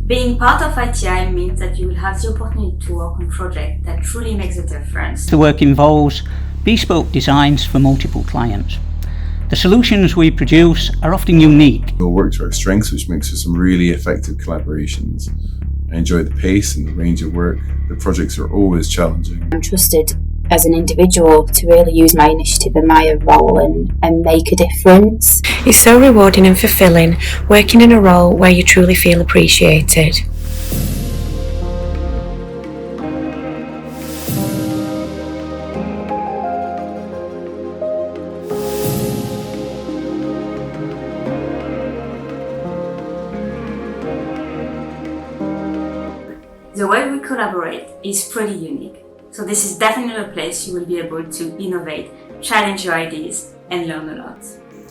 Being part of ITI means that you will have the opportunity to work on projects that truly make a difference. The work involves bespoke designs for multiple clients. The solutions we produce are often unique. We'll work to our strengths, which makes for some really effective collaborations. I enjoy the pace and the range of work. The projects are always challenging. I'm trusted as an individual to really use my initiative in my role and make a difference. It's so rewarding and fulfilling working in a role where you truly feel appreciated. The way we collaborate is pretty unique. So this is definitely a place you will be able to innovate, challenge your ideas, and learn a lot.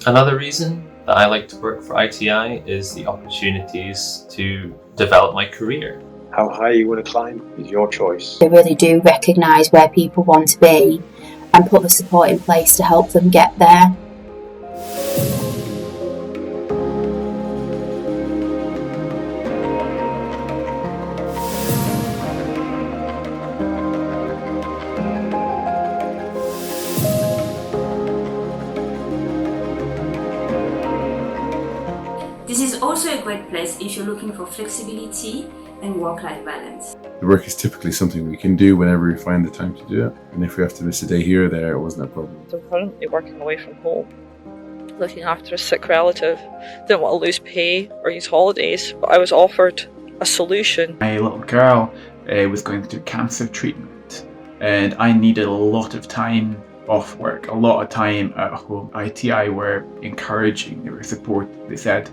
Another reason that I like to work for ITI is the opportunities to develop my career. How high you want to climb is your choice. They really do recognise where people want to be and put the support in place to help them get there. This is also a great place if you're looking for flexibility and work-life balance. The work is typically something we can do whenever we find the time to do it. And if we have to miss a day here or there, it wasn't a problem. I'm currently working away from home, looking after a sick relative. Didn't want to lose pay or use holidays, but I was offered a solution. My little girl was going through cancer treatment and I needed a lot of time off work, a lot of time at home. ITI were encouraging, they were supportive. They said,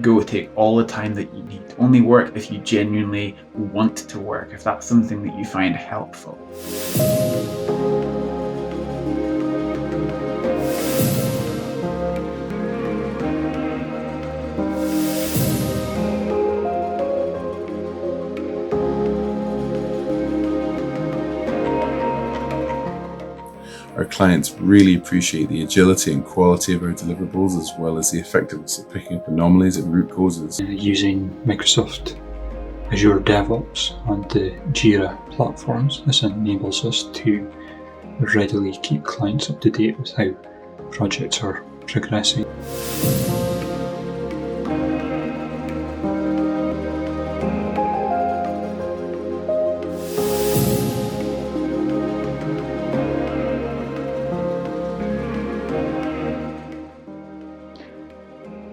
go take all the time that you need. Only work if you genuinely want to work, if that's something that you find helpful. Our clients really appreciate the agility and quality of our deliverables, as well as the effectiveness of picking up anomalies and root causes. Using Microsoft Azure DevOps and the Jira platforms, this enables us to readily keep clients up to date with how projects are progressing.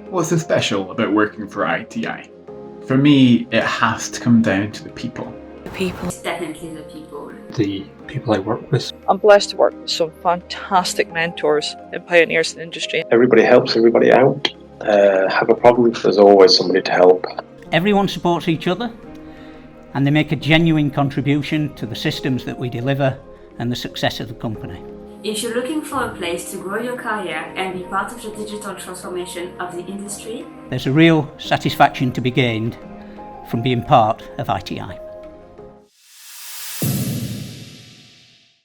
What's so special about working for ITI? For me, it has to come down to the people. The people. It's definitely the people. The people I work with. I'm blessed to work with some fantastic mentors and pioneers in the industry. Everybody helps everybody out. Have a problem, there's always somebody to help. Everyone supports each other and they make a genuine contribution to the systems that we deliver and the success of the company. If you're looking for a place to grow your career and be part of the digital transformation of the industry, There's a real satisfaction to be gained from being part of ITI.